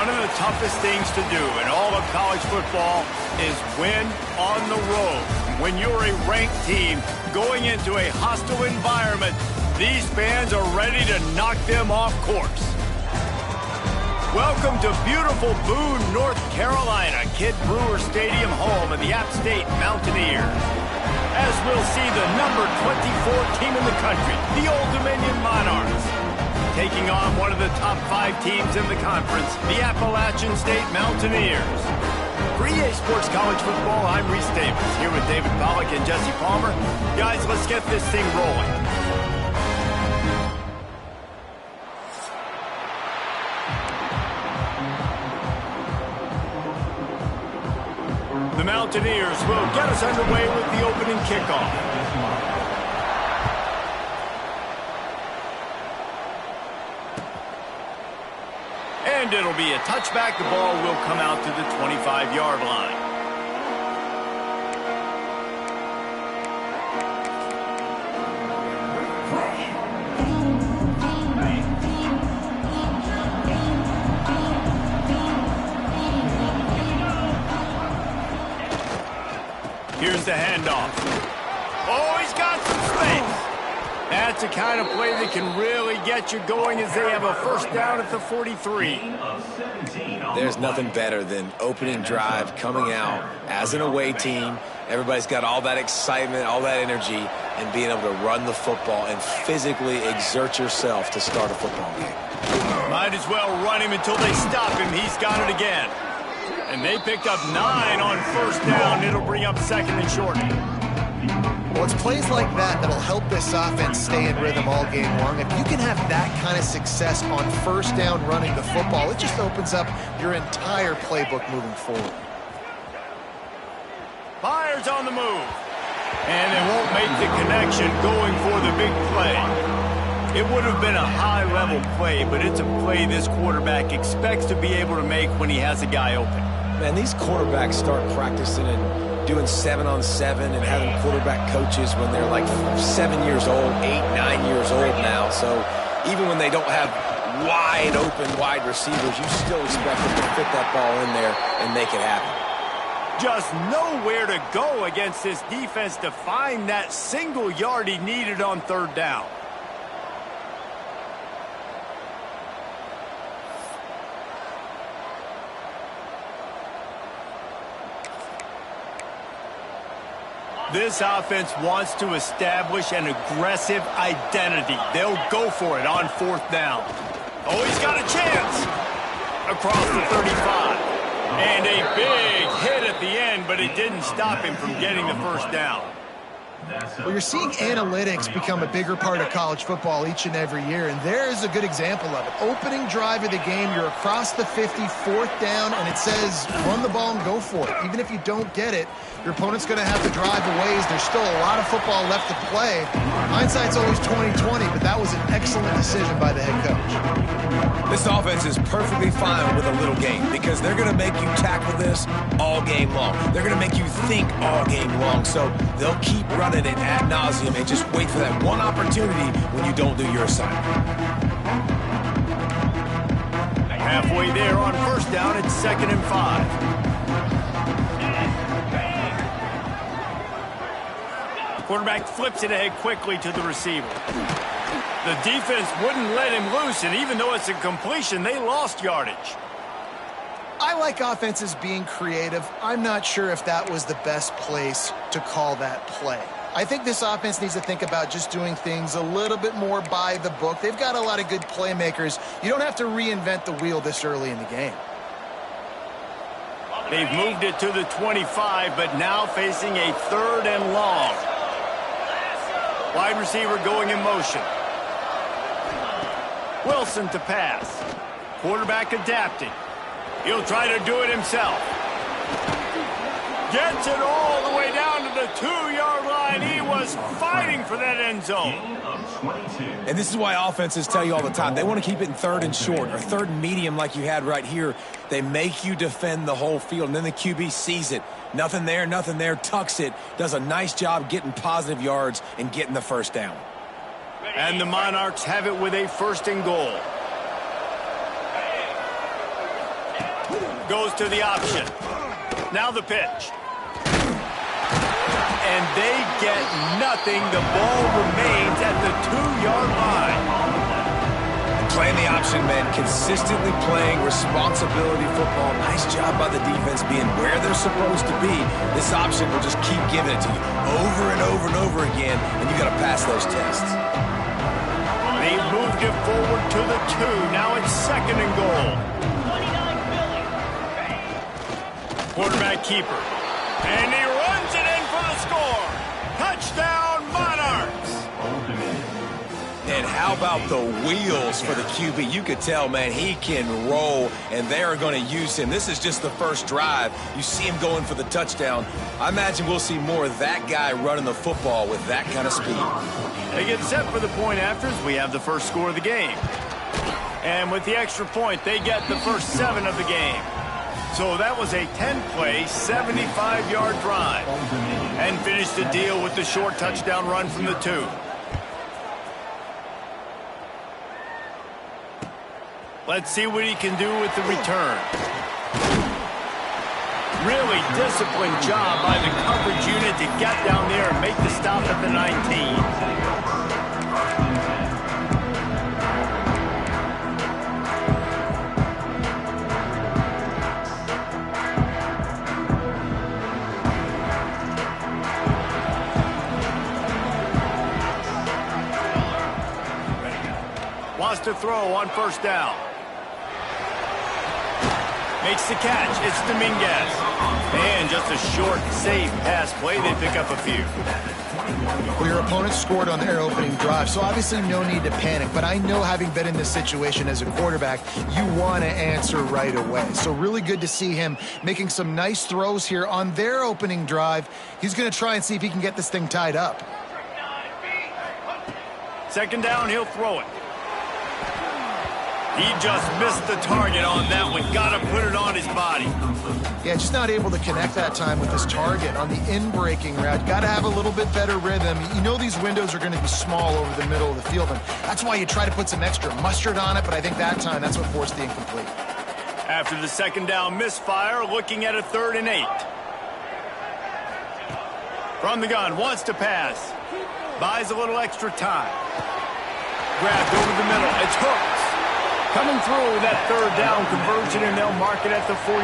One of the toughest things to do in all of college football is win on the road. When you're a ranked team going into a hostile environment, these fans are ready to knock them off course. Welcome to beautiful Boone, North Carolina, Kidd Brewer Stadium, home of the App State Mountaineers. As we'll see the number 24 team in the country, the Old Dominion Monarchs, taking on one of the top 5 teams in the conference, the Appalachian State Mountaineers. For EA Sports College Football, I'm Reese Davis, here with David Pollack and Jesse Palmer. Guys, let's get this thing rolling. The Mountaineers will get us underway with the opening kickoff. And it'll be a touchback. The ball will come out to the 25-yard line. Here's the handoff. Oh, he's got some space. That's the kind of play that can really get you going as they have a first down at the 43. There's nothing better than opening drive, coming out as an away team. Everybody's got all that excitement, all that energy, and being able to run the football and physically exert yourself to start a football game. Might as well run him until they stop him. He's got it again. And they picked up 9 on first down. It'll bring up second and short. Well, it's plays like that that'll help this offense stay in rhythm all game long. If you can have that kind of success on first down running the football, it just opens up your entire playbook moving forward. Fires on the move. And they won't make the connection going for the big play. It would have been a high-level play, but it's a play this quarterback expects to be able to make when he has a guy open. Man, these quarterbacks start practicing and doing 7-on-7 and having quarterback coaches when they're like 7 years old, 8, 9 years old now. So even when they don't have wide open wide receivers, you still expect them to fit that ball in there and make it happen. Just nowhere to go against this defense to find that single yard he needed on third down. This offense wants to establish an aggressive identity. They'll go for it on fourth down. Oh, he's got a chance. Across the 35. And a big hit at the end, but it didn't stop him from getting the first down. Well, you're seeing analytics become a bigger part of college football each and every year, and there's a good example of it. Opening drive of the game, you're across the 50, fourth down, and it says run the ball and go for it. Even if you don't get it, your opponent's going to have to drive a ways. There's still a lot of football left to play. Hindsight's always 20/20, but that was an excellent decision by the head coach. This offense is perfectly fine with a little game because they're going to make you tackle this all game long. They're going to make you think all game long, so they'll keep running it ad nauseum and just wait for that one opportunity when you don't do your assignment. Halfway there on first down, it's 2nd and 5. Quarterback flips it ahead quickly to the receiver. The defense wouldn't let him loose, and even though it's a completion, they lost yardage. I like offenses being creative. I'm not sure if that was the best place to call that play. I think this offense needs to think about just doing things a little bit more by the book. They've got a lot of good playmakers. You don't have to reinvent the wheel this early in the game. They've moved it to the 25, but now facing a 3rd and long. Wide receiver going in motion. Wilson to pass. Quarterback adapting. He'll try to do it himself. Gets it all the way down to the 2-yard line. He was fighting for that end zone. And this is why offenses tell you all the time, they want to keep it in 3rd and short or 3rd and medium like you had right here. They make you defend the whole field, and then the QB sees it. Nothing there, tucks it, does a nice job getting positive yards and getting the first down. And the Monarchs have it with a 1st and goal. goes to the option. Now the pitch. And they get nothing. The ball remains at the 2-yard line. Playing the option, man. Consistently playing responsibility football. Nice job by the defense being where they're supposed to be. This option will just keep giving it to you over and over and over again, and you got to pass those tests. They moved it forward to the 2. Now it's 2nd and goal. Quarterback keeper. And he runs it in for the score. Touchdown, Monarchs. And how about the wheels for the QB? You could tell, man, he can roll, and they are going to use him. This is just the first drive. You see him going for the touchdown. I imagine we'll see more of that guy running the football with that kind of speed. They get set for the point afters. We have the first score of the game. And with the extra point, they get the first 7 of the game. So that was a 10-play, 75-yard drive. And finished the deal with the short touchdown run from the 2. Let's see what he can do with the return. Really disciplined job by the coverage unit to get down there and make the stop at the 19. Wants to throw on first down. Makes the catch. It's Dominguez. And just a short, safe pass play. They pick up a few. Well, your opponent scored on their opening drive, so obviously no need to panic. But I know, having been in this situation as a quarterback, you want to answer right away. So really good to see him making some nice throws here on their opening drive. He's going to try and see if he can get this thing tied up. 2nd down, he'll throw it. He just missed the target on that one. Got to put it on his body. Yeah, just not able to connect that time with his target on the in-breaking route. Got to have a little bit better rhythm. You know these windows are going to be small over the middle of the field, and that's why you try to put some extra mustard on it, but I think that time that's what forced the incomplete. After the 2nd down misfire, looking at a 3rd and 8. From the gun, wants to pass. Buys a little extra time. Grabbed over the middle. It's hooked. Coming through that 3rd down conversion, and they'll mark it at the 43.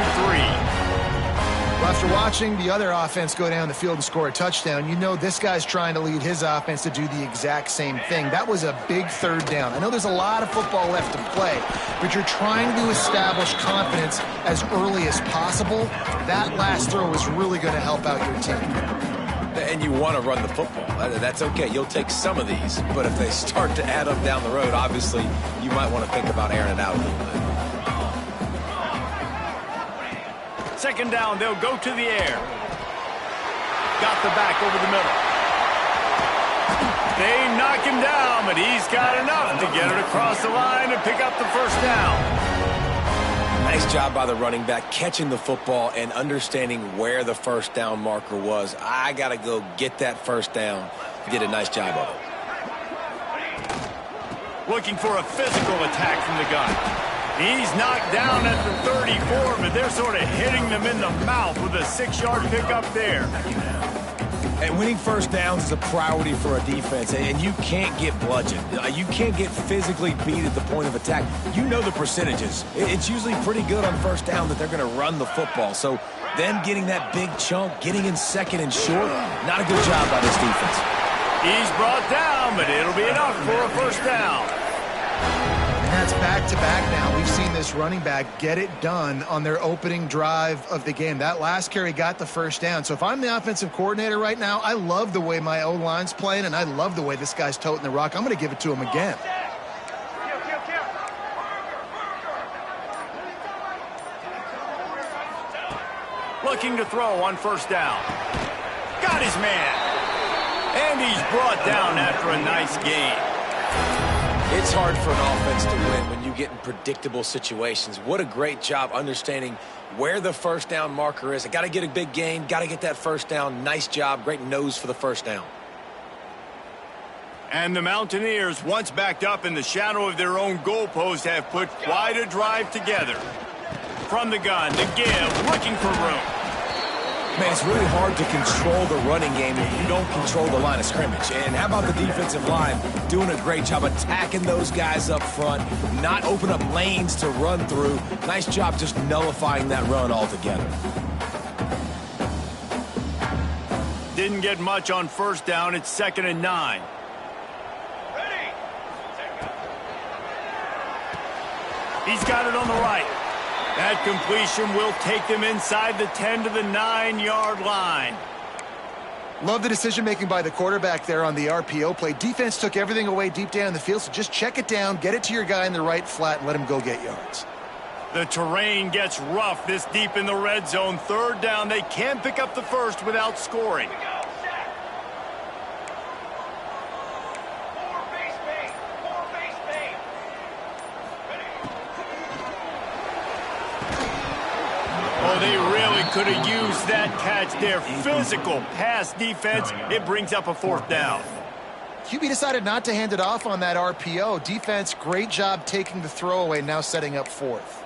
Well, after watching the other offense go down the field and score a touchdown, you know this guy's trying to lead his offense to do the exact same thing. That was a big 3rd down. I know there's a lot of football left to play, but you're trying to establish confidence as early as possible. That last throw is really going to help out your team. And you want to run the football. That's okay. You'll take some of these. But if they start to add up down the road, obviously, you might want to think about airing it out a little bit. 2nd down, they'll go to the air. Got the back over the middle. They knock him down, but he's got enough to get it across the line and pick up the 1st down. Nice job by the running back, catching the football and understanding where the 1st down marker was. I got to go get that 1st down. He did a nice job of it. Looking for a physical attack from the gun. He's knocked down at the 34, but they're sort of hitting them in the mouth with a 6-yard pickup there. And winning 1st downs is a priority for a defense, and you can't get bludgeoned. You can't get physically beat at the point of attack. You know the percentages. It's usually pretty good on 1st down that they're going to run the football. So them getting that big chunk, getting in 2nd and short, not a good job by this defense. He's brought down, but it'll be enough for a 1st down. And that's back-to-back now. We've seen this running back get it done on their opening drive of the game. That last carry got the 1st down. So if I'm the offensive coordinator right now, I love the way my O-line's playing, and I love the way this guy's toting the rock. I'm going to give it to him again. Looking to throw on 1st down. Got his man. And he's brought down after a nice gain. It's hard for an offense to win when you get in predictable situations. What a great job understanding where the 1st down marker is. I got to get a big gain, got to get that 1st down. Nice job, great nose for the 1st down. And the Mountaineers, once backed up in the shadow of their own goalpost, have put quite a drive together. From the gun, the give, looking for room. Man, it's really hard to control the running game if you don't control the line of scrimmage. And how about the defensive line doing a great job attacking those guys up front, not open up lanes to run through. Nice job just nullifying that run altogether. Didn't get much on first down. It's 2nd and 9. Ready. He's got it on the right. That completion will take them inside the 10 to the 9-yard line. Love the decision-making by the quarterback there on the RPO play. Defense took everything away deep down the field, so just check it down, get it to your guy in the right flat, and let him go get yards. The terrain gets rough this deep in the red zone. 3rd down, they can't pick up the first without scoring. Oh, they really could have used that catch there. Physical pass defense. It brings up a 4th down. QB decided not to hand it off on that RPO. Defense, great job taking the throwaway, now setting up 4th.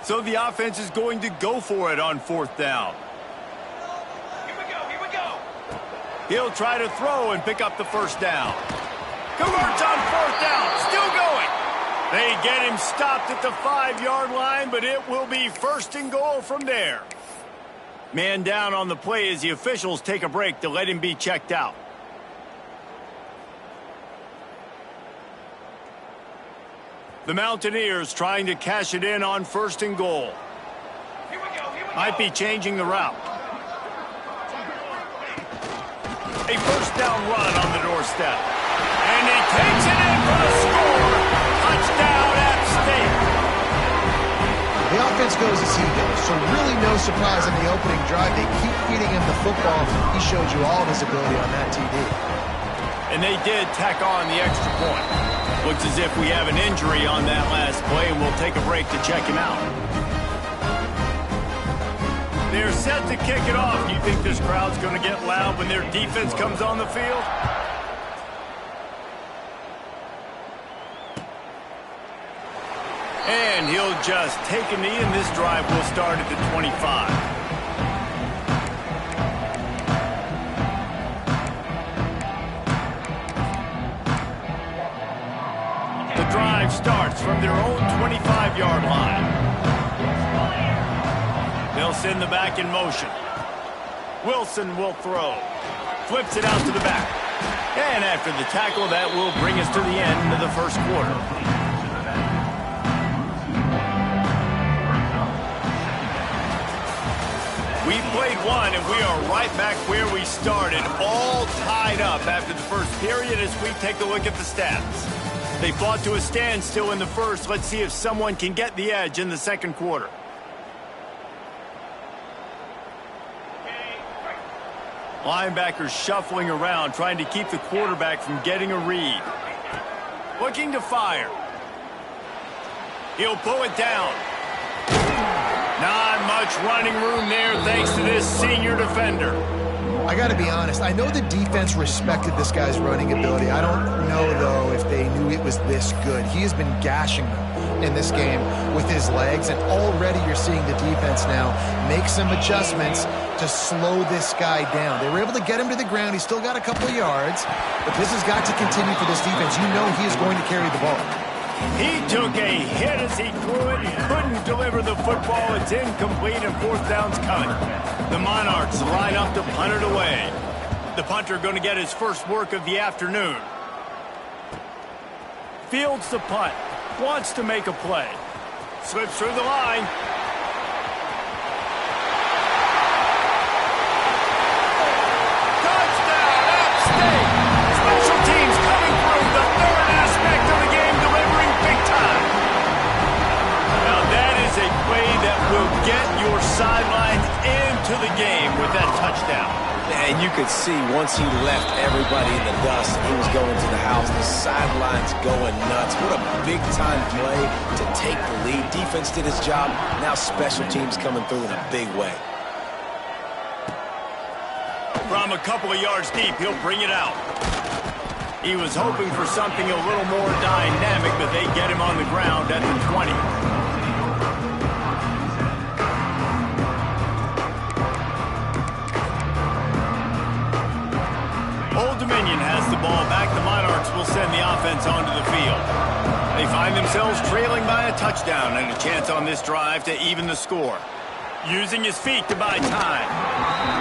So the offense is going to go for it on 4th down. He'll try to throw and pick up the 1st down. Converts on 4th down. Still going. They get him stopped at the 5-yard line, but it will be 1st and goal from there. Man down on the play as the officials take a break to let him be checked out. The Mountaineers trying to cash it in on 1st and goal. Here we go. Might be changing the route. A 1st down run on the doorstep. And he takes it in for the score. Touchdown, App State. The offense goes as he goes, so really no surprise on the opening drive. They keep feeding him the football. He showed you all of his ability on that TD. And they did tack on the extra point. Looks as if we have an injury on that last play, and we'll take a break to check him out. They're set to kick it off. Do you think this crowd's going to get loud when their defense comes on the field? And he'll just take a knee, and this drive will start at the 25. The drive starts from their own 25-yard line. They'll send the back in motion. Wilson will throw. Flips it out to the back. And after the tackle, that will bring us to the end of the 1st quarter. We played one, and we are right back where we started, all tied up after the 1st period as we take a look at the stats. They fought to a standstill in the 1st. Let's see if someone can get the edge in the 2nd quarter. Linebackers shuffling around, trying to keep the quarterback from getting a read. Looking to fire. He'll pull it down. Not much running room there thanks to this senior defender. I got to be honest. I know the defense respected this guy's running ability. I don't know, though, if they knew it was this good. He has been gashing them in this game with his legs, and already you're seeing the defense now make some adjustments to slow this guy down. They were able to get him to the ground. He's still got a couple of yards, but this has got to continue for this defense. You know he is going to carry the ball. He took a hit as he threw it. He couldn't deliver the football. It's incomplete, and 4th down's coming. The Monarchs line up to punt it away. The punter going to get his first work of the afternoon. Fields the punt. Wants to make a play. Slips through the line. Touchdown, App State! Special teams coming through, the 3rd aspect of the game, delivering big time. Now that is a play that will get your sidelines into the game with that touchdown. And you could see once he left everybody in the dust, he was going to the house. The sidelines going nuts. What a big-time play to take the lead. Defense did his job. Now special teams coming through in a big way. From a couple of yards deep, he'll bring it out. He was hoping for something a little more dynamic, but they get him on the ground at the 20. Old Dominion has the ball back. The Monarchs will send the offense onto the field. They find themselves trailing by a touchdown and a chance on this drive to even the score. Using his feet to buy time.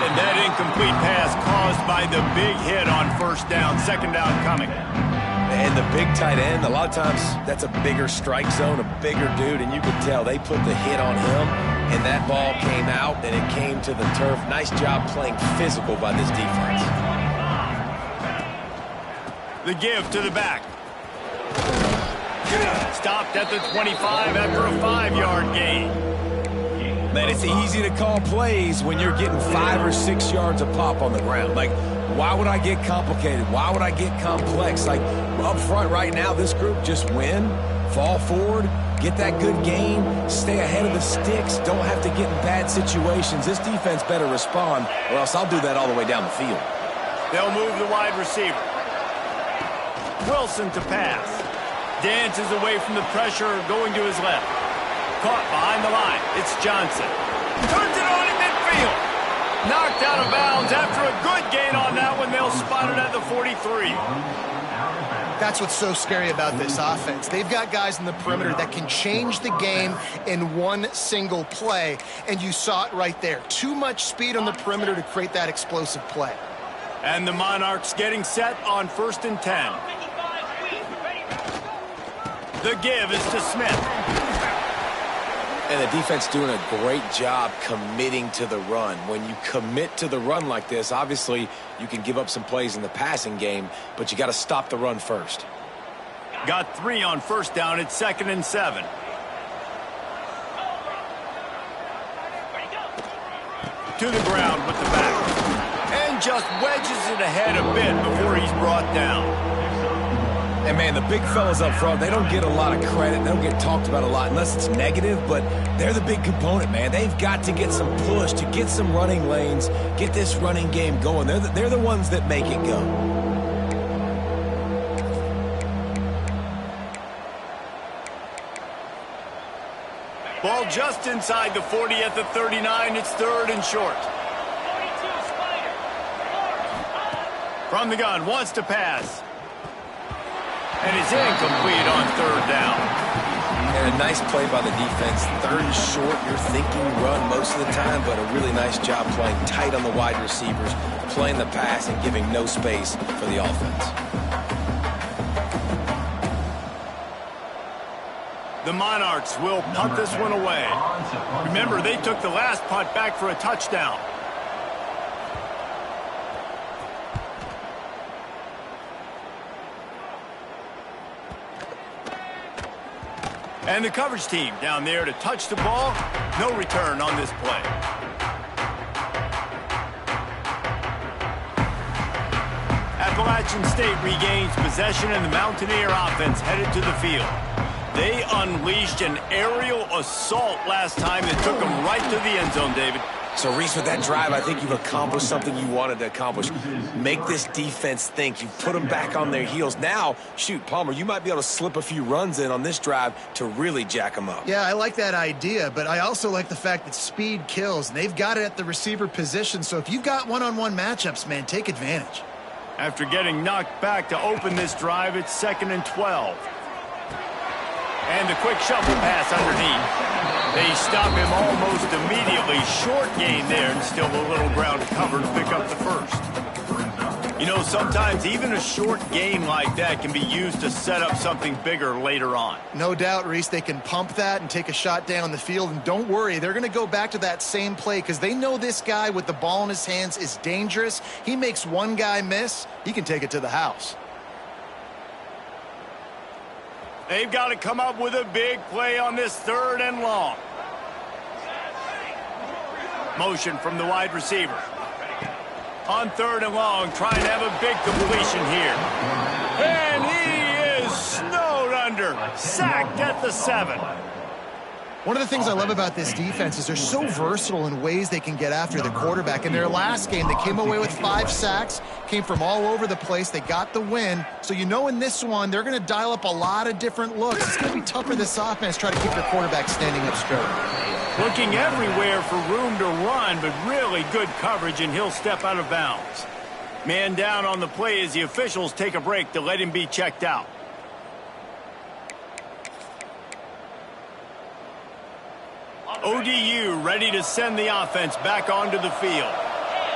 And that incomplete pass caused by the big hit on first down, second down coming. And the big tight end, a lot of times that's a bigger strike zone, a bigger dude, and you could tell they put the hit on him, and that ball came out, and it came to the turf. Nice job playing physical by this defense. The give to the back. Stopped at the 25 after a 5-yard gain. Man, it's easy to call plays when you're getting 5 or 6 yards a pop on the ground. Like, why would I get complicated? Why would I get complex? Like, up front right now, this group just win, fall forward, get that good gain, stay ahead of the sticks, don't have to get in bad situations. This defense better respond, or else I'll do that all the way down the field. They'll move the wide receiver. Wilson to pass. Dances away from the pressure, going to his left. Caught behind the line. It's Johnson. Turns it on in midfield. Knocked out of bounds after a good gain on that one. They'll spot it at the 43. That's what's so scary about this offense. They've got guys in the perimeter that can change the game in one single play, and you saw it right there. Too much speed on the perimeter to create that explosive play. And the Monarchs getting set on 1st and 10. The give is to Smith. And the defense doing a great job committing to the run. When you commit to the run like this, obviously you can give up some plays in the passing game, but you got to stop the run first. Got 3 on first down. It's 2nd and 7. To the ground with the back. And just wedges it ahead a bit before he's brought down. And, man, the big fellas up front, they don't get a lot of credit. They don't get talked about a lot unless it's negative, but they're the big component, man. They've got to get some push, to get some running lanes, get this running game going. They're the ones that make it go. Ball just inside the 40 at the 39. It's 3rd and short. From the gun, wants to pass. And it's incomplete on 3rd down. And a nice play by the defense. 3rd and short, you're thinking run most of the time, but a really nice job playing tight on the wide receivers, playing the pass and giving no space for the offense. The Monarchs will punt this one away. Remember, they took the last punt back for a touchdown. And the coverage team down there to touch the ball. No return on this play. Appalachian State regains possession, and the Mountaineer offense headed to the field. They unleashed an aerial assault last time that took them right to the end zone, David. So, Reese, with that drive, I think you've accomplished something you wanted to accomplish. Make this defense think. You put them back on their heels. Now, shoot, Palmer, you might be able to slip a few runs in on this drive to really jack them up. Yeah, I like that idea, but I also like the fact that speed kills. And they've got it at the receiver position, so if you've got one-on-one matchups, man, take advantage. After getting knocked back to open this drive, it's 2nd and 12. And the quick shuffle pass underneath. They stop him almost immediately. Short gain there, and still a little ground cover to pick up the first. You know, sometimes even a short gain like that can be used to set up something bigger later on. No doubt, Reese, they can pump that and take a shot down the field. And don't worry, they're going to go back to that same play because they know this guy with the ball in his hands is dangerous. He makes one guy miss, he can take it to the house. They've got to come up with a big play on this 3rd and long. Motion from the wide receiver. On 3rd and long, trying to have a big completion here. And he is snowed under. Sacked at the 7. One of the things I love about this defense is they're so versatile in ways they can get after the quarterback. In their last game, they came away with 5 sacks, came from all over the place. They got the win. So you know in this one, they're going to dial up a lot of different looks. It's going to be tough for this offense to try to keep their quarterback standing up straight. Looking everywhere for room to run, but really good coverage, and he'll step out of bounds. Man down on the play as the officials take a break to let him be checked out. ODU ready to send the offense back onto the field.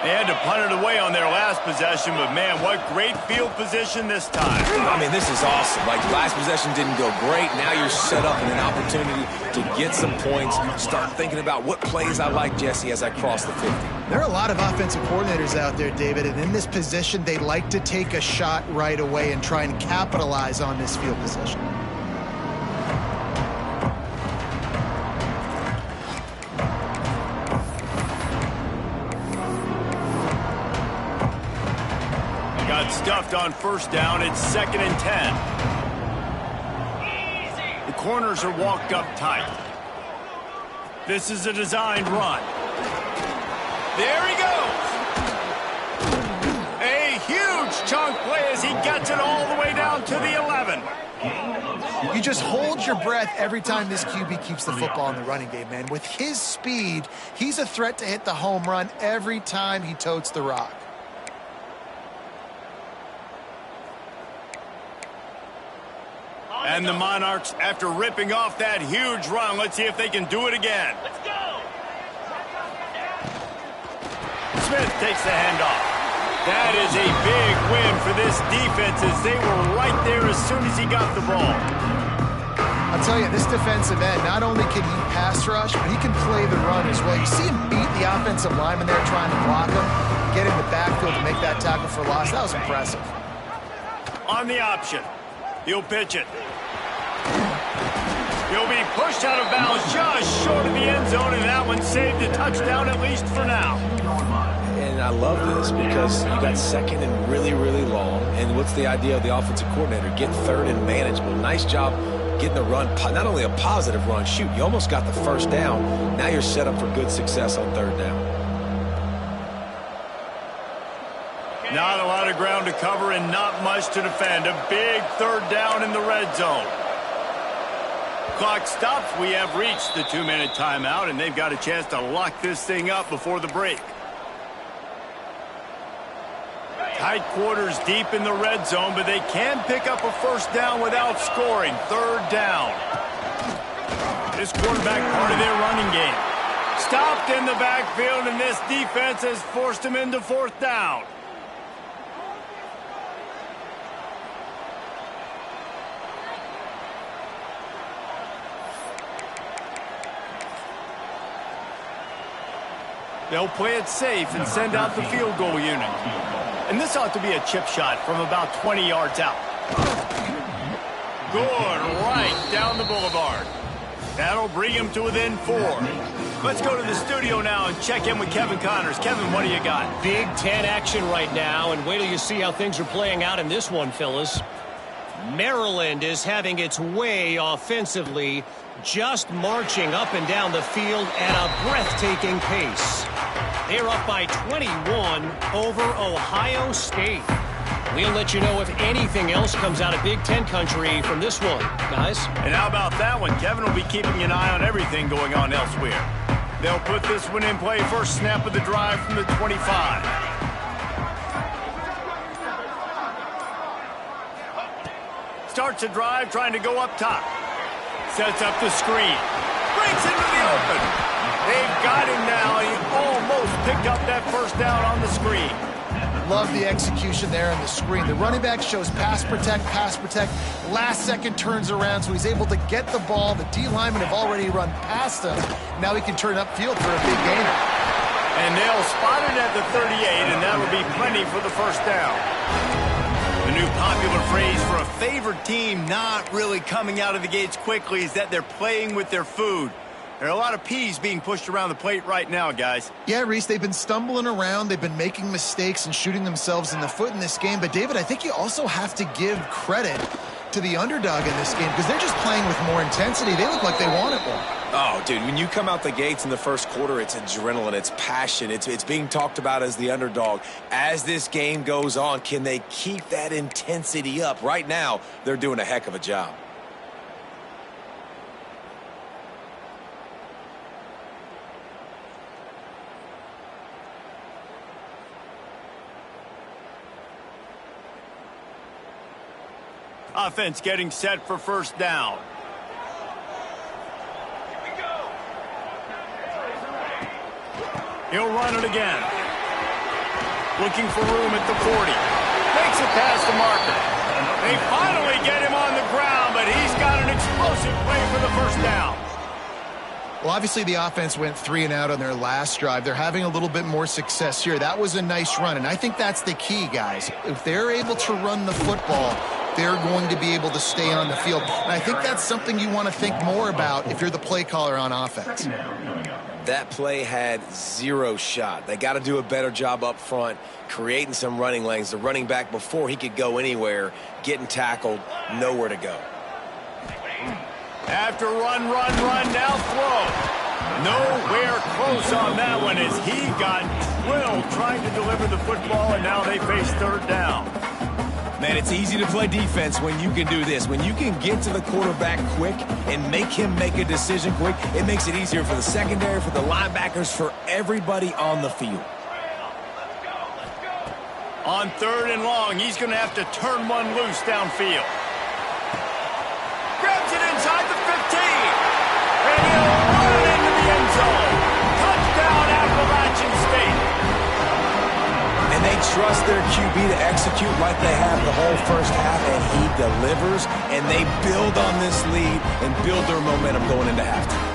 They had to punt it away on their last possession, but man, what great field position this time. I mean, this is awesome. Like, last possession didn't go great. Now you're set up in an opportunity to get some points. Start thinking about what plays I like, Jesse, as I cross the 50. There are a lot of offensive coordinators out there, David, and in this position, they like to take a shot right away and try and capitalize on this field position. Got stuffed on first down. It's 2nd and 10. The corners are walked up tight. This is a designed run. There he goes. A huge chunk play as he gets it all the way down to the 11. You just hold your breath every time this QB keeps the football in the running game, man. With his speed, he's a threat to hit the home run every time he totes the rock. And the Monarchs, after ripping off that huge run, let's see if they can do it again. Let's go! Smith takes the handoff. That is a big win for this defense as they were right there as soon as he got the ball. I'll tell you, this defensive end, not only can he pass rush, but he can play the run as well. You see him beat the offensive lineman there trying to block him, get in the backfield to make that tackle for loss. That was impressive. On the option, he'll pitch it. He'll be pushed out of bounds just short of the end zone, and that one saved a touchdown at least for now. And I love this because you got 2nd and really, really long. And what's the idea of the offensive coordinator? Get 3rd and manageable. Nice job getting the run, not only a positive run. Shoot, you almost got the first down. Now you're set up for good success on 3rd down. Not a lot of ground to cover and not much to defend. A big 3rd down in the red zone. Clock stops. We have reached the 2-minute timeout, and they've got a chance to lock this thing up before the break. Tight quarters deep in the red zone, but they can pick up a first down without scoring. 3rd down. This quarterback part of their running game. Stopped in the backfield, and this defense has forced him into 4th down. They'll play it safe and send out the field goal unit. And this ought to be a chip shot from about 20 yards out. Good, right down the boulevard. That'll bring him to within 4. Let's go to the studio now and check in with Kevin Connors. Kevin, what do you got? Big Ten action right now, and wait till you see how things are playing out in this one, fellas. Maryland is having its way offensively, just marching up and down the field at a breathtaking pace. They're up by 21 over Ohio State. We'll let you know if anything else comes out of Big Ten country from this one, guys. And how about that one? Kevin will be keeping an eye on everything going on elsewhere. They'll put this one in play. First snap of the drive from the 25. Starts a drive trying to go up top. Sets up the screen. Breaks into the open. They've got him now. He almost picked up that first down on the screen. Love the execution there on the screen. The running back shows pass protect, last second turns around, so he's able to get the ball. The D linemen have already run past him. Now he can turn upfield for a big gainer. And they'll spot it at the 38, and that will be plenty for the first down. The new popular phrase for a favored team not really coming out of the gates quickly is that they're playing with their food. There are a lot of peas being pushed around the plate right now, guys. Yeah, Reese, they've been stumbling around. They've been making mistakes and shooting themselves in the foot in this game. But, David, I think you also have to give credit to the underdog in this game because they're just playing with more intensity. They look like they want it more. Oh, dude, when you come out the gates in the first quarter, it's adrenaline, it's passion, it's being talked about as the underdog. As this game goes on, can they keep that intensity up? Right now, they're doing a heck of a job. Offense getting set for first down. He'll run it again. Looking for room at the 40. Makes it past the marker. They finally get him on the ground, but he's got an explosive play for the first down. Well, obviously the offense went 3 and out on their last drive. They're having a little bit more success here. That was a nice run, and I think that's the key, guys. If they're able to run the football, they're going to be able to stay on the field. And I think that's something you want to think more about if you're the play caller on offense. That play had 0 shot. They got to do a better job up front, creating some running lanes. The running back, before he could go anywhere, getting tackled, nowhere to go. After run, now throw. Nowhere close on that one as he got drilled trying to deliver the football, and now they face third down. Man, it's easy to play defense when you can do this. When you can get to the quarterback quick and make him make a decision quick, it makes it easier for the secondary, for the linebackers, for everybody on the field. On 3rd and long, he's going to have to turn one loose downfield. Grabs it inside the 15. And he'll run it into the end zone. Touchdown, Appalachian State. And they trust their QB to execute like they have the whole first half, and he delivers, and they build on this lead and build their momentum going into halftime.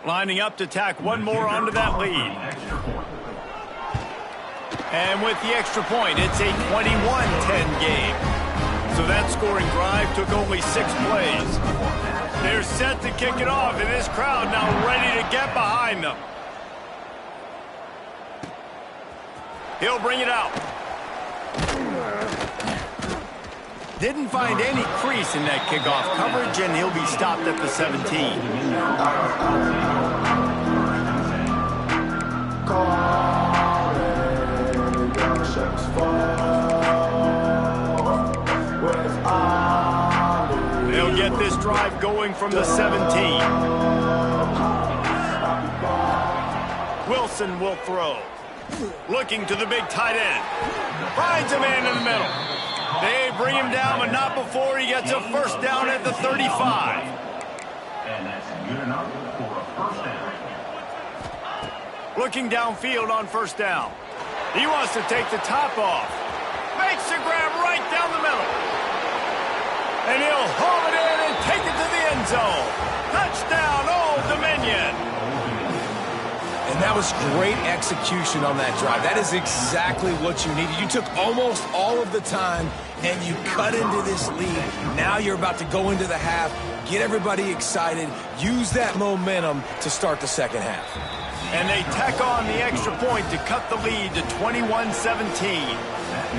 Lining up to tack one more onto that lead. And with the extra point, it's a 21-10 game. So that scoring drive took only 6 plays. They're set to kick it off, and this crowd now ready to get behind them. He'll bring it out. Didn't find any crease in that kickoff coverage, and he'll be stopped at the 17. They'll get this drive going from the 17. Wilson will throw. Looking to the big tight end. Finds a man in the middle. They bring him down, but not before he gets a first down at the 35. And that's good enough for a first down. Looking downfield on first down. He wants to take the top off. Makes the grab right down the middle. And he'll haul it in and take it to the end zone. Touchdown, Old Dominion. And that was great execution on that drive. That is exactly what you needed. You took almost all of the time, and you cut into this lead. Now you're about to go into the half, get everybody excited, use that momentum to start the second half. And they tack on the extra point to cut the lead to 21-17.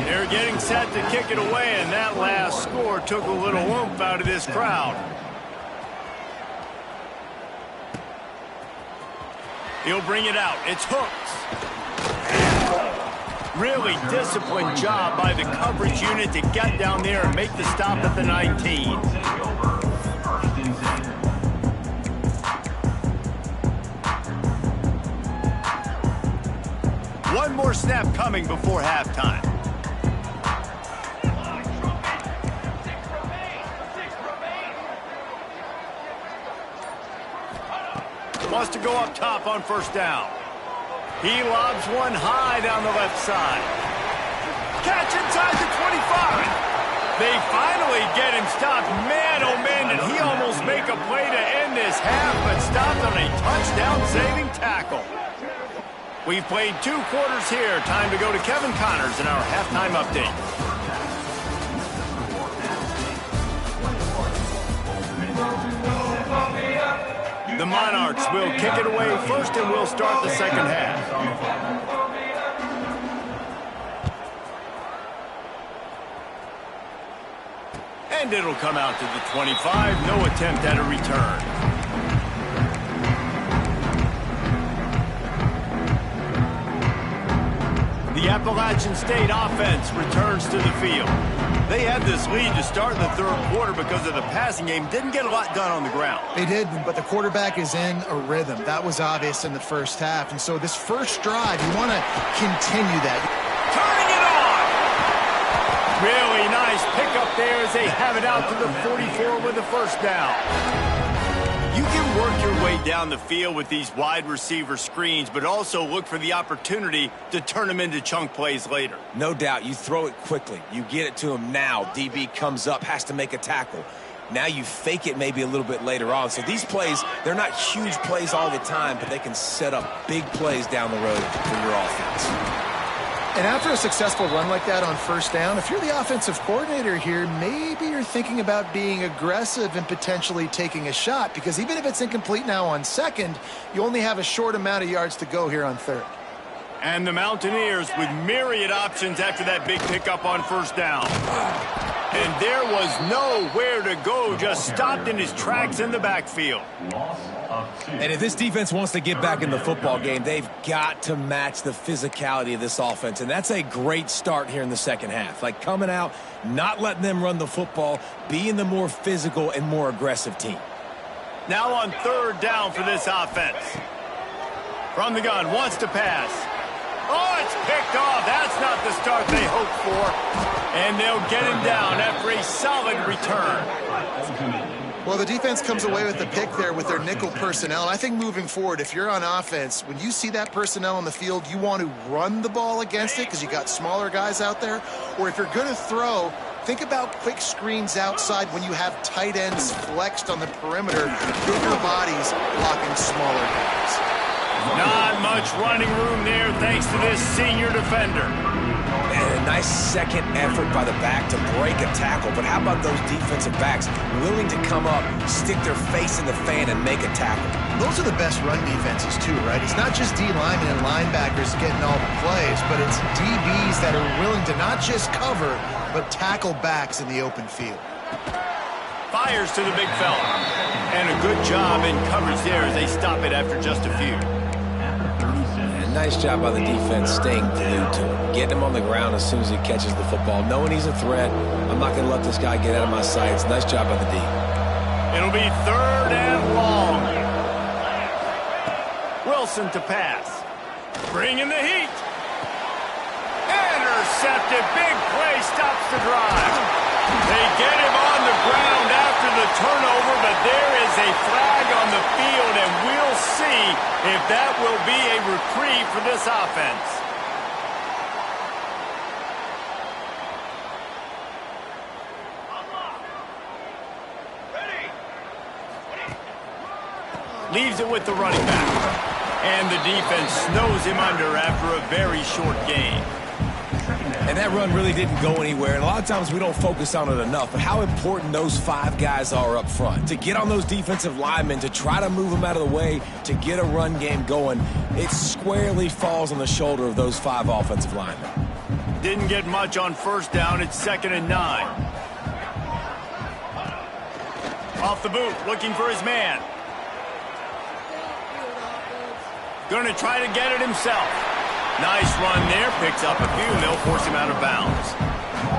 They're getting set to kick it away, and that last score took a little oomph out of this crowd. He'll bring it out. It's Hooks. Really disciplined job by the coverage unit to get down there and make the stop at the 19. One more snap coming before halftime. Wants to go up top on first down. He lobs one high down the left side. Catch inside the 25. They finally get him stopped. Man, oh man, did he almost make a play to end this half, but stopped on a touchdown-saving tackle. We've played 2 quarters here. Time to go to Kevin Connors in our halftime update. The Monarchs will kick it away first and will start the second half. And it'll come out to the 25. No attempt at a return. The Appalachian State offense returns to the field. They had this lead to start the third quarter because of the passing game. Didn't get a lot done on the ground. They did, but the quarterback is in a rhythm. That was obvious in the first half. And so this first drive, you want to continue that. Turning it on! Really nice pickup there as they have it out to the 44 with the first down. You can work your way down the field with these wide receiver screens, but also look for the opportunity to turn them into chunk plays later. No doubt. You throw it quickly. You get it to him now. DB comes up, has to make a tackle. Now you fake it maybe a little bit later on. So these plays, they're not huge plays all the time, but they can set up big plays down the road for your offense. And after a successful run like that on first down, if you're the offensive coordinator here, maybe you're thinking about being aggressive and potentially taking a shot, because even if it's incomplete now on second, you only have a short amount of yards to go here on third. And the Mountaineers with myriad options after that big pickup on first down. And there was nowhere to go, just stopped in his tracks in the backfield. And if this defense wants to get back in the football game, they've got to match the physicality of this offense. And that's a great start here in the second half. Like coming out, not letting them run the football, being the more physical and more aggressive team. Now on third down for this offense. From the gun, wants to pass. Oh, it's picked off. That's not the start they hoped for. And they'll get him down after a solid return. Well, the defense comes away with the pick there with their nickel personnel. And I think moving forward, if you're on offense, when you see that personnel on the field, you want to run the ball against it because you got smaller guys out there. Or if you're going to throw, think about quick screens outside when you have tight ends flexed on the perimeter, bigger bodies blocking smaller guys. Not much running room there thanks to this senior defender. And a nice second effort by the back to break a tackle. But how about those defensive backs willing to come up, stick their face in the fan, and make a tackle? Those are the best run defenses too, right? It's not just D linemen and linebackers getting all the plays, but it's DBs that are willing to not just cover, but tackle backs in the open field. Fires to the big fella. And a good job in coverage there as they stop it after just a few. Nice job by the defense staying glued to him. Getting him on the ground as soon as he catches the football. Knowing he's a threat, I'm not going to let this guy get out of my sights. Nice job by the D. It'll be third and long. Wilson to pass. Bringing the heat. Intercepted. Big play stops the drive. They get him on the ground after the turnover, but there is a flag on the field, and we'll see if that will be a reprieve for this offense. Leaves it with the running back. And the defense snows him under after a very short game. And that run really didn't go anywhere. And a lot of times we don't focus on it enough. But how important those five guys are up front. To get on those defensive linemen, to try to move them out of the way, to get a run game going, it squarely falls on the shoulder of those five offensive linemen. Didn't get much on first down. It's 2nd and 9. Off the boot, looking for his man. Going to try to get it himself. Nice run there, picks up a few, and they'll force him out of bounds.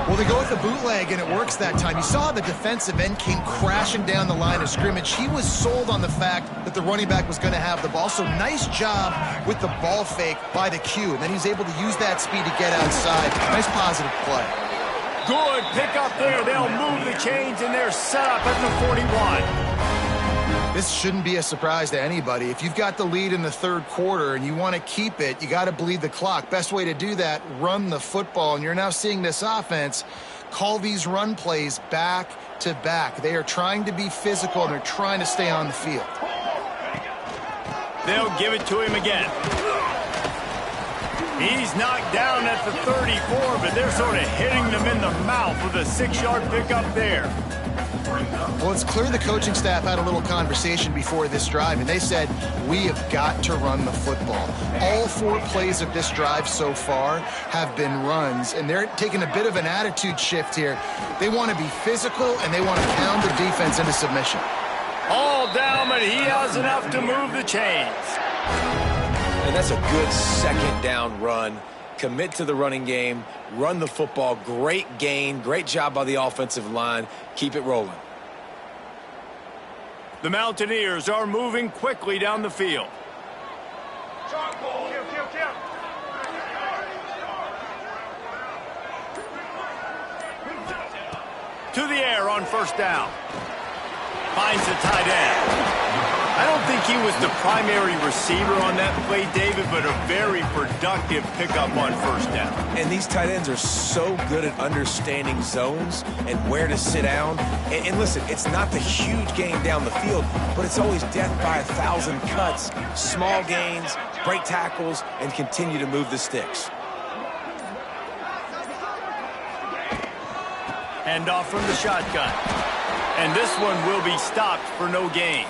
Well, they go with the bootleg, and it works that time. You saw the defensive end came crashing down the line of scrimmage. He was sold on the fact that the running back was going to have the ball. So nice job with the ball fake by the Q, and then he's able to use that speed to get outside. Nice positive play. Good pick up there. They'll move the chains, and they're set up at the 41. This shouldn't be a surprise to anybody. If you've got the lead in the third quarter and you want to keep it, you got to bleed the clock. Best way to do that, run the football. And you're now seeing this offense call these run plays back to back. They are trying to be physical, and they're trying to stay on the field. They'll give it to him again. He's knocked down at the 34, but they're sort of hitting them in the mouth with a 6-yard pickup there. Well, it's clear the coaching staff had a little conversation before this drive, and they said, we have got to run the football. All 4 plays of this drive so far have been runs, and they're taking a bit of an attitude shift here. They want to be physical, and they want to pound the defense into submission. All down, but he has enough to move the chains. And that's a good second down run. Commit to the running game, run the football. Great gain, great job by the offensive line. Keep it rolling. The Mountaineers are moving quickly down the field. To the air on first down. Finds the tight end. I don't think he was the primary receiver on that play, David, but a very productive pickup on first down. And these tight ends are so good at understanding zones and where to sit down. And listen, it's not the huge gain down the field, but it's always death by 1,000 cuts, small gains, break tackles, and continue to move the sticks. Handoff from the shotgun. And this one will be stopped for no gain.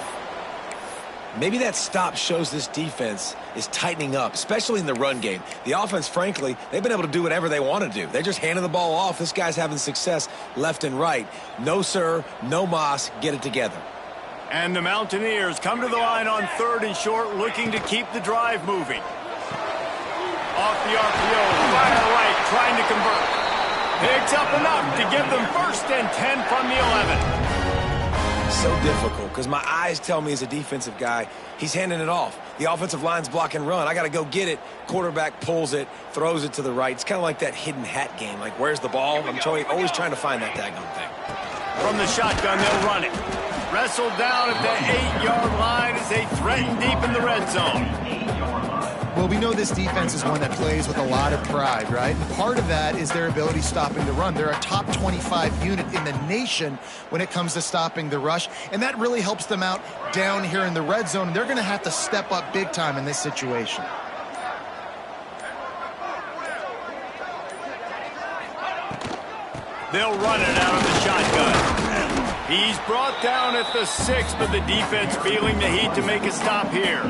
Maybe that stop shows this defense is tightening up, especially in the run game. The offense, frankly, they've been able to do whatever they want to do. They're just handing the ball off. This guy's having success left and right. No, sir, no mas, get it together. And the Mountaineers come to the line on 3rd and short, looking to keep the drive moving. Off the RPO, fire right, trying to convert. Picks up enough to give them 1st and 10 from the 11. So difficult because my eyes tell me as a defensive guy, he's handing it off. The offensive line's block and run. I got to go get it. Quarterback pulls it, throws it to the right. It's kind of like that hidden hat game. Like, where's the ball? I'm always trying to find that daggone thing. From the shotgun, they'll run it. Wrestled down at the 8-yard line as they threaten deep in the red zone. Well, we know this defense is one that plays with a lot of pride, right? And part of that is their ability stopping the run. They're a top 25 unit in the nation when it comes to stopping the rush, and that really helps them out down here in the red zone. They're going to have to step up big time in this situation. They'll run it out of the shotgun. He's brought down at the 6, but the defense feeling the heat to make a stop here.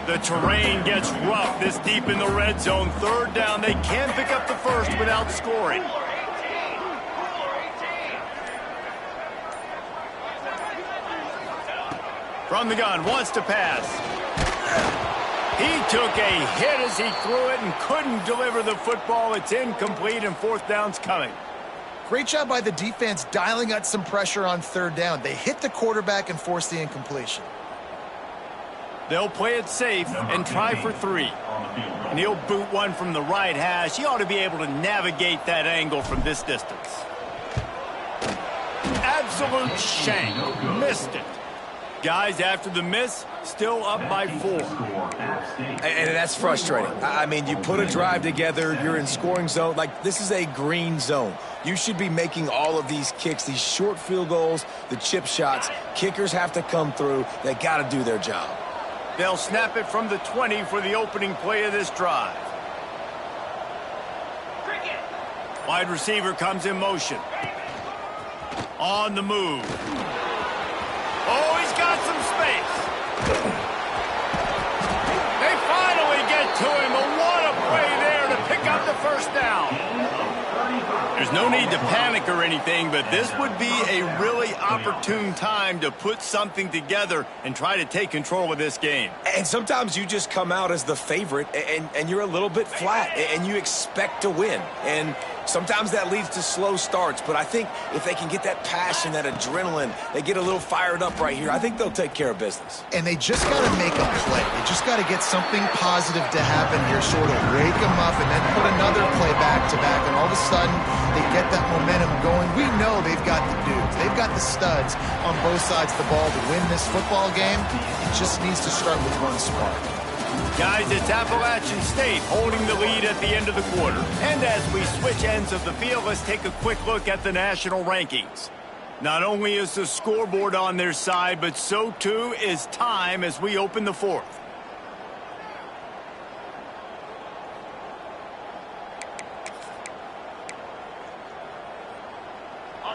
The terrain gets rough this deep in the red zone. 3rd down. They can pick up the 1st without scoring. From the gun, wants to pass. He took a hit as he threw it and couldn't deliver the football. It's incomplete and 4th down's coming. Great job by the defense dialing out some pressure on 3rd down. They hit the quarterback and forced the incompletion. They'll play it safe and try for 3. And he'll boot one from the right hash. He ought to be able to navigate that angle from this distance. Absolute shank. Missed it. Guys, after the miss, still up by 4. And that's frustrating. I mean, you put a drive together, you're in scoring zone. Like, this is a green zone. You should be making all of these kicks, these short field goals, the chip shots. Kickers have to come through. They got to do their job. They'll snap it from the 20 for the opening play of this drive. Wide receiver comes in motion. On the move. Oh, he's got some space. They finally get to him. But what a play there to pick up the 1st down. There's no need to panic or anything, but this would be a really opportune time to put something together and try to take control of this game. And sometimes you just come out as the favorite, and you're a little bit flat, and you expect to win. And sometimes that leads to slow starts, but I think if they can get that passion, that adrenaline, they get a little fired up right here, I think they'll take care of business. And they just got to make a play. They just got to get something positive to happen here, sort of wake them up, and then put another play back-to-back, and all of a sudden they get that momentum going. We know they've got the dudes. They've got the studs on both sides of the ball to win this football game. It just needs to start with one spark. Guys, it's Appalachian State holding the lead at the end of the quarter. And as we switch ends of the field, let's take a quick look at the national rankings. Not only is the scoreboard on their side, but so too is time as we open the 4th.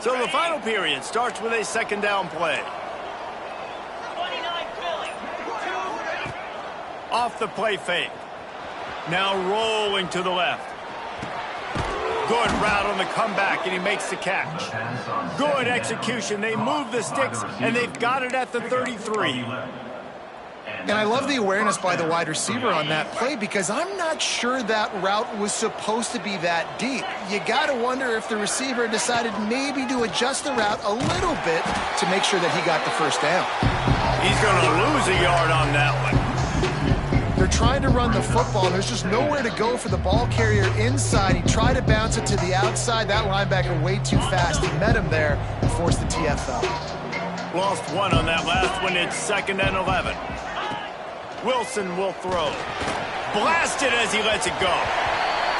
So the final period starts with a second down play. 29 Philly. Off the play fake. Now rolling to the left. Good route on the comeback, and he makes the catch. Good execution. They move the sticks, and they've got it at the 33. And I love the awareness by the wide receiver on that play because I'm not sure that route was supposed to be that deep. You got to wonder if the receiver decided maybe to adjust the route a little bit to make sure that he got the first down. He's going to lose a yard on that one. They're trying to run the football, and there's just nowhere to go for the ball carrier inside. He tried to bounce it to the outside. That linebacker way too fast. He met him there and forced the TFL. Lost one on that last one. It's 2nd and 11. Wilson will throw. Blasted as he lets it go.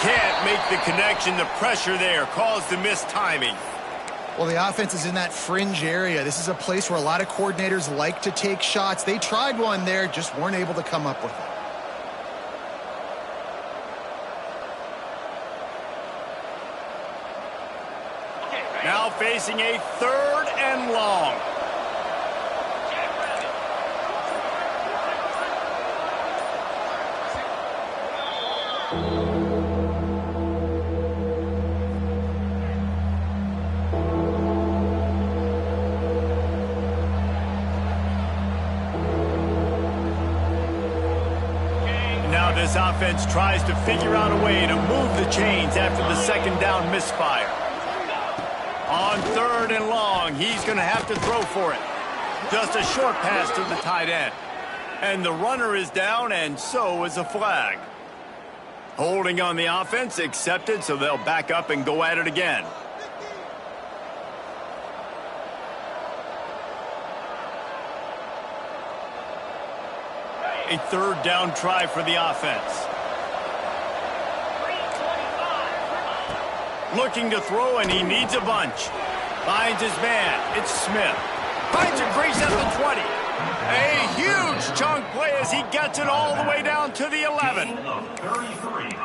Can't make the connection. The pressure there caused the missed timing. Well, the offense is in that fringe area. This is a place where a lot of coordinators like to take shots. They tried one there, just weren't able to come up with it. Now facing a 3rd and long. Now this offense tries to figure out a way to move the chains after the 2nd down misfire. On 3rd and long, he's going to have to throw for it. Just a short pass to the tight end. And the runner is down, and so is a flag. Holding on the offense, accepted, so they'll back up and go at it again. A 3rd down try for the offense. Looking to throw, and he needs a bunch. Finds his man. It's Smith. Finds a crease at the 20. A huge chunk play as he gets it all the way down to the 11.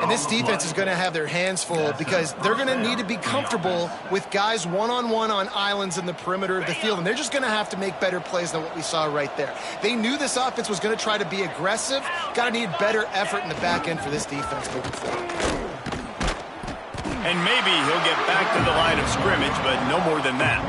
And this defense is going to have their hands full because they're going to need to be comfortable with guys one-on-one on islands in the perimeter of the field, and they're just going to have to make better plays than what we saw right there. They knew this offense was going to try to be aggressive. Got to need better effort in the back end for this defense moving forward. And maybe he'll get back to the line of scrimmage, but no more than that.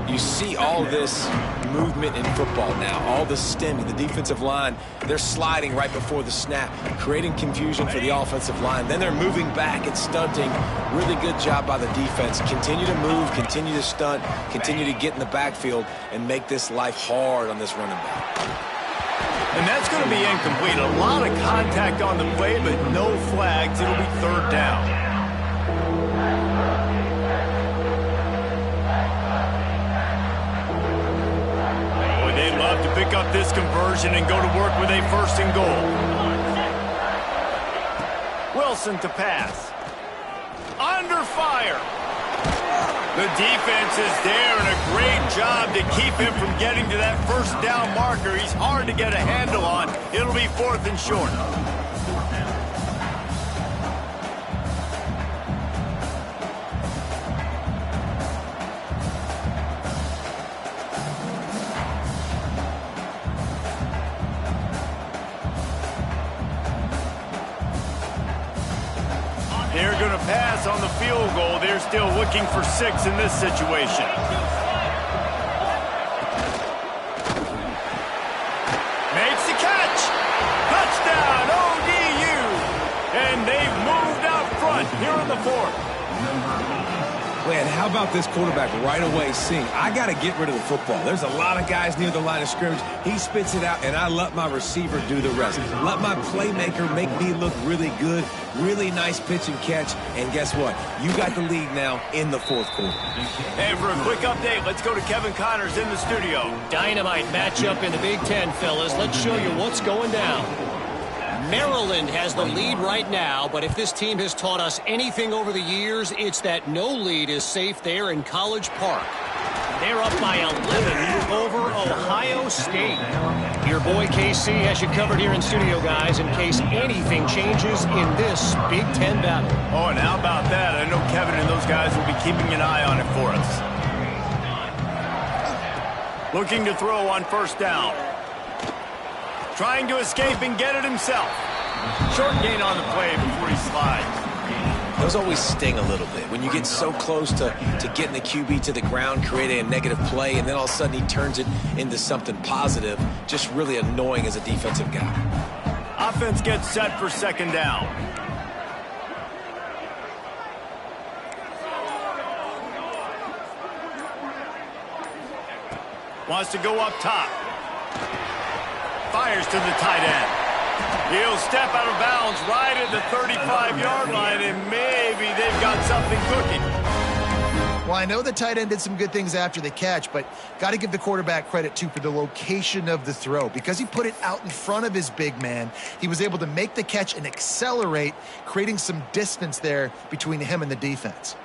You see all this movement in football now, all the stemming, the defensive line, they're sliding right before the snap, creating confusion for the offensive line. Then they're moving back and stunting. Really good job by the defense. Continue to move, continue to stunt, continue to get in the backfield and make this life hard on this running back. And that's going to be incomplete. A lot of contact on the play, but no flags. It'll be 3rd down. They'd love to pick up this conversion and go to work with a 1st and goal. Wilson to pass. Under fire. The defense is there, and a great job to keep him from getting to that 1st down marker. He's hard to get a handle on. It'll be 4th and short. They're going to pass on the field goal. They're still looking for 6 in this situation. Makes the catch. Touchdown, ODU. And they've moved out front here in the 4th. Man, how about this quarterback right away seeing, I got to get rid of the football. There's a lot of guys near the line of scrimmage. He spits it out, and I let my receiver do the rest. Let my playmaker make me look really good, really nice pitch and catch, and guess what? You got the lead now in the 4th quarter. And for a quick update, let's go to Kevin Connors in the studio. Dynamite matchup in the Big Ten, fellas. Let's show you what's going down. Maryland has the lead right now, but if this team has taught us anything over the years, it's that no lead is safe there in College Park. They're up by 11 over Ohio State. Your boy KC has you covered here in studio, guys, in case anything changes in this Big Ten battle. Oh, and how about that? I know Kevin and those guys will be keeping an eye on it for us. Looking to throw on first down. Trying to escape and get it himself. Short gain on the play before he slides. Those always sting a little bit. When you get so close to getting the QB to the ground, creating a negative play, and then all of a sudden he turns it into something positive, just really annoying as a defensive guy. Offense gets set for second down. Wants to go up top. Fires to the tight end. He'll step out of bounds right at the 35-yard line, and maybe they've got something cooking. Well, I know the tight end did some good things after the catch, but got to give the quarterback credit, too, for the location of the throw. Because he put it out in front of his big man, he was able to make the catch and accelerate, creating some distance there between him and the defense.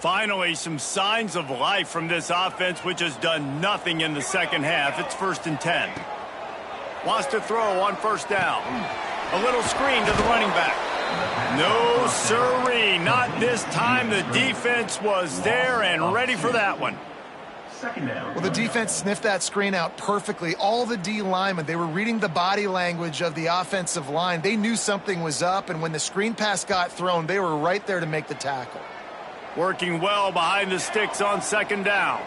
Finally, some signs of life from this offense, which has done nothing in the second half. It's 1st and 10. Wants to throw on first down. A little screen to the running back. No siree, not this time. The defense was there and ready for that one. Well, the defense sniffed that screen out perfectly. All the D linemen, they were reading the body language of the offensive line. They knew something was up, and when the screen pass got thrown, they were right there to make the tackle. Working well behind the sticks on second down.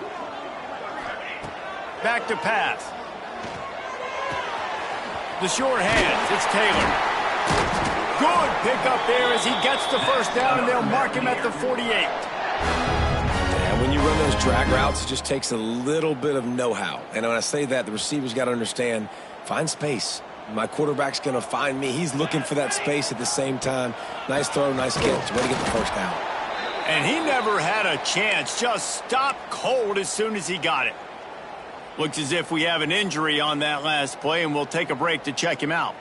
Back to pass. The short hands, it's Taylor. Good pickup there as he gets the first down, and they'll mark him at the 48. And when you run those drag routes, it just takes a little bit of know-how. And when I say that, the receiver's got to understand, find space. My quarterback's going to find me. He's looking for that space at the same time. Nice throw, nice catch. Way to get the first down. And he never had a chance. Just stopped cold as soon as he got it. Looks as if we have an injury on that last play, and we'll take a break to check him out.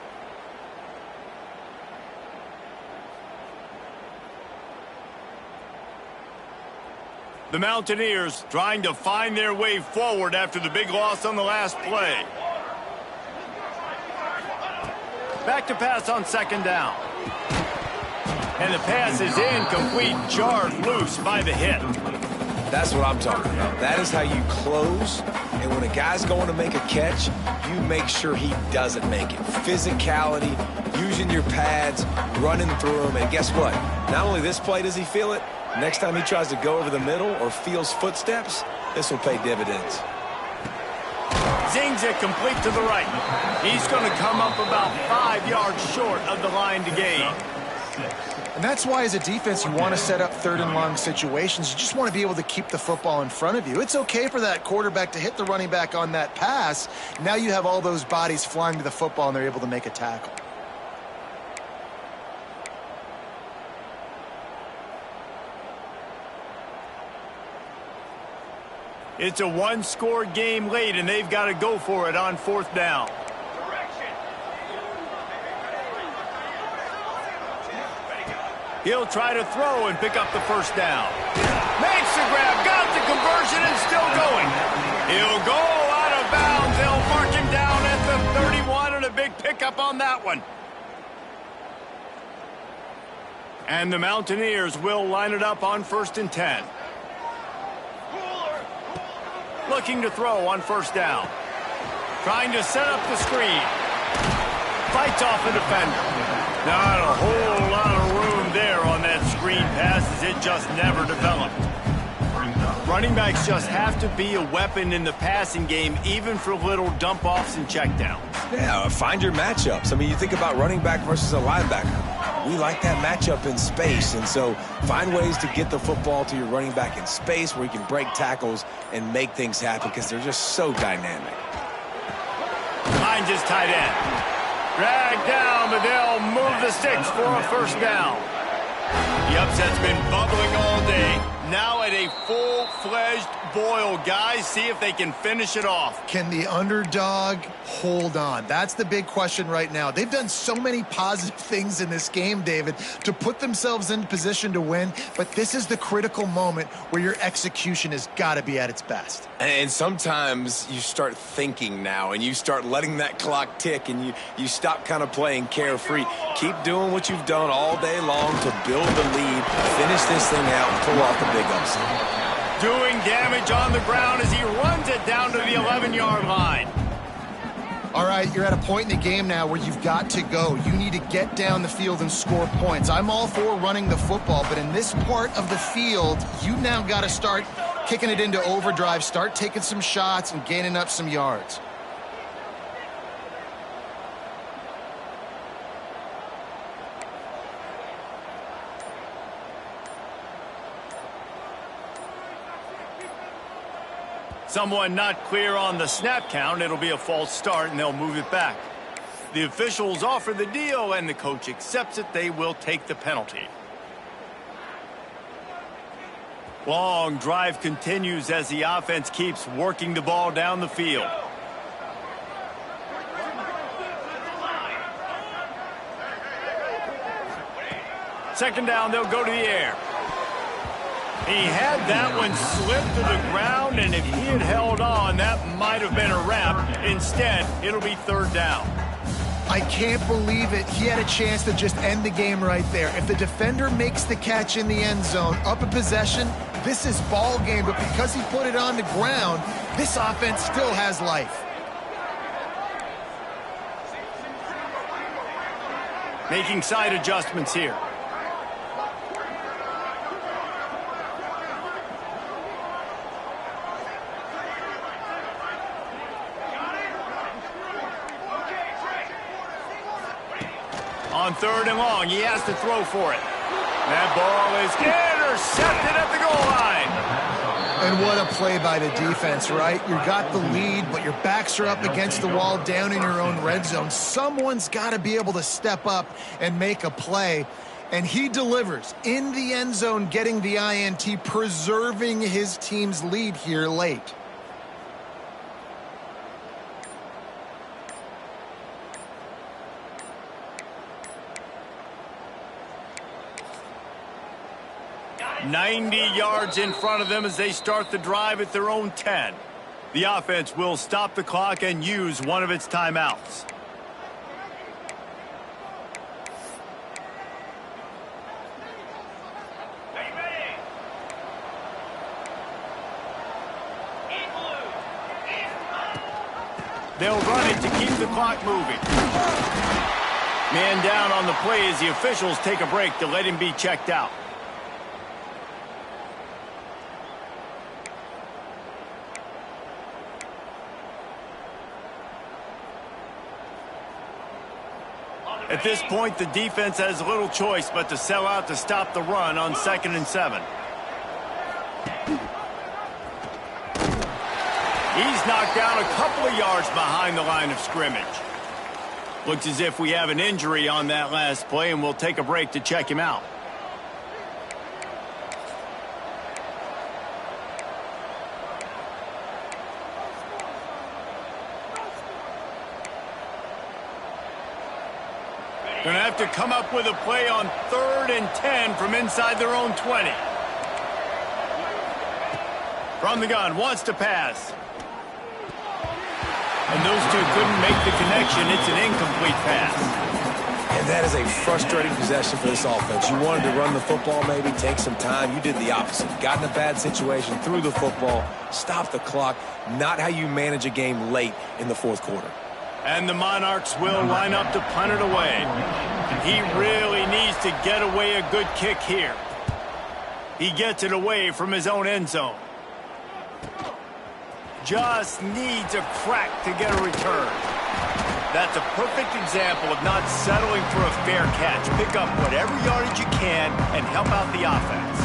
The Mountaineers trying to find their way forward after the big loss on the last play. Back to pass on second down. And the pass is incomplete, jarred loose by the hit. That's what I'm talking about. That is how you close. And when a guy's going to make a catch, you make sure he doesn't make it. Physicality, using your pads, running through them. And guess what? Not only this play does he feel it, next time he tries to go over the middle or feels footsteps, this will pay dividends. Zings it complete to the right. He's going to come up about 5 yards short of the line to gain. And that's why, as a defense, you want to set up third and long situations. You just want to be able to keep the football in front of you. It's okay for that quarterback to hit the running back on that pass. Now you have all those bodies flying to the football, and they're able to make a tackle. It's a one-score game late, and they've got to go for it on fourth down. He'll try to throw and pick up the first down. Makes the grab, got the conversion, and still going. He'll go out of bounds. They'll mark him down at the 31, and a big pickup on that one. And the Mountaineers will line it up on 1st and 10. Looking to throw on first down. Trying to set up the screen. Fights off the defender. Not a whole lot of room there on that screen pass as it just never developed. Running backs just have to be a weapon in the passing game, even for little dump-offs and checkdowns. Yeah, find your matchups. I mean, you think about running back versus a linebacker. We like that matchup in space, and so find ways to get the football to your running back in space where you can break tackles and make things happen because they're just so dynamic. Finds his tight end. Dragged down, but they'll move the sticks for a first down. The upset's been bubbling all day. now at a full-fledged boil. Guys, see if they can finish it off. Can the underdog hold on? That's the big question right now. They've done so many positive things in this game, David, to put themselves in position to win, but this is the critical moment where your execution has got to be at its best. And sometimes you start thinking now, and you start letting that clock tick, and you stop kind of playing carefree. Keep doing what you've done all day long to build the lead, finish this thing out, and pull off the big upset. Doing damage on the ground as he runs it down to the 11-yard line. All right, you're at a point in the game now where you've got to go. You need to get down the field and score points. I'm all for running the football, but in this part of the field, you now got to start kicking it into overdrive, start taking some shots and gaining up some yards. Someone not clear on the snap count. It'll be a false start, and they'll move it back. The officials offer the deal, and the coach accepts it. They will take the penalty. Long drive continues as the offense keeps working the ball down the field. Second down, they'll go to the air. He had that one slip to the ground, and if he had held on, that might have been a wrap. Instead, it'll be third down. I can't believe it. He had a chance to just end the game right there. If the defender makes the catch in the end zone, up a possession, this is ball game. But because he put it on the ground, this offense still has life. Making side adjustments here. On third and long, he has to throw for it. That ball is intercepted at the goal line. And what a play by the defense, right? You got the lead, but your backs are up against the wall down in your own red zone. Someone's got to be able to step up and make a play. And he delivers in the end zone, getting the INT, preserving his team's lead here late. .90 yards in front of them as they start the drive at their own 10. The offense will stop the clock and use one of its timeouts. They'll run it to keep the clock moving. Man down on the play as the officials take a break to let him be checked out. At this point, the defense has little choice but to sell out to stop the run on 2nd and 7. He's knocked down a couple of yards behind the line of scrimmage. Looks as if we have an injury on that last play, and we'll take a break to check him out. Gonna have to come up with a play on 3rd and 10 from inside their own 20. From the gun, wants to pass. And those two couldn't make the connection. It's an incomplete pass. And that is a frustrating possession for this offense. You wanted to run the football, maybe take some time. You did the opposite. Got in a bad situation, threw the football, stopped the clock. Not how you manage a game late in the fourth quarter. And the Monarchs will line up to punt it away. He really needs to get away a good kick here. He gets it away from his own end zone. Just needs a crack to get a return. That's a perfect example of not settling for a fair catch. Pick up whatever yardage you can and help out the offense.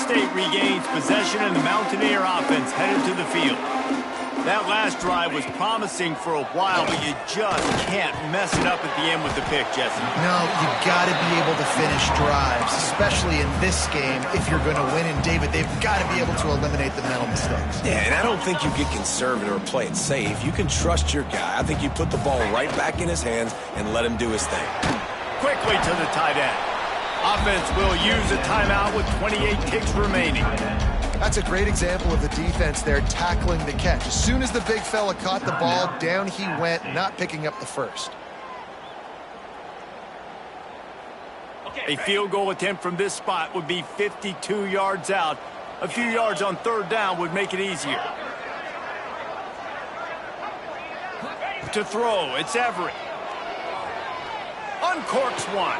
State regains possession and the Mountaineer offense headed to the field. That last drive was promising for a while, but you just can't mess it up at the end with the pick, Jesse. No, you got to be able to finish drives, especially in this game if you're going to win. And, David, they've got to be able to eliminate the mental mistakes. Yeah, and I don't think you get conservative or play it safe. You can trust your guy. I think you put the ball right back in his hands and let him do his thing. Quickly to the tight end. Offense will use a timeout with 28 ticks remaining. That's a great example of the defense there tackling the catch. As soon as the big fella caught the ball, down he went, not picking up the first. A field goal attempt from this spot would be 52 yards out. A few yards on third down would make it easier. To throw, it's Everett. Uncorks one.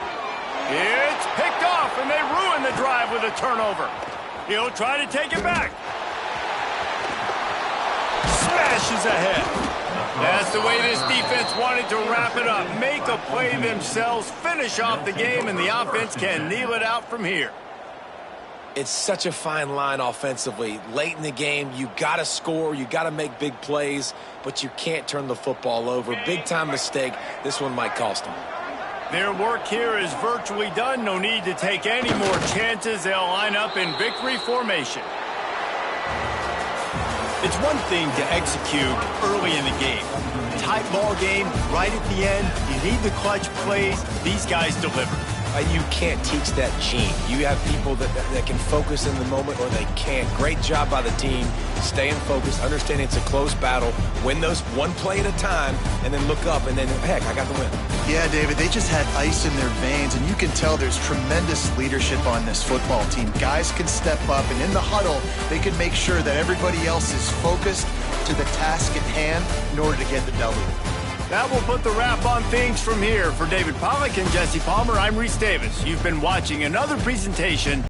It's picked off, and they ruin the drive with a turnover. He'll try to take it back. Smashes ahead. That's the way this defense wanted to wrap it up. Make a play themselves, finish off the game, and the offense can kneel it out from here. It's such a fine line offensively. Late in the game, you got to score, you got to make big plays, but you can't turn the football over. Big-time mistake. This one might cost them. Their work here is virtually done. No need to take any more chances. They'll line up in victory formation. It's one thing to execute early in the game. Tight ball game, right at the end. You need the clutch plays. These guys deliver. You can't teach that gene. You have people that can focus in the moment or they can't. Great job by the team. Staying focused, understanding it's a close battle. Win those one play at a time and then look up and then, heck, I got the win. Yeah, David, they just had ice in their veins, and you can tell there's tremendous leadership on this football team. Guys can step up, and in the huddle, they can make sure that everybody else is focused to the task at hand in order to get the W. That will put the wrap on things from here. For David Pollack and Jesse Palmer, I'm Reese Davis. You've been watching another presentation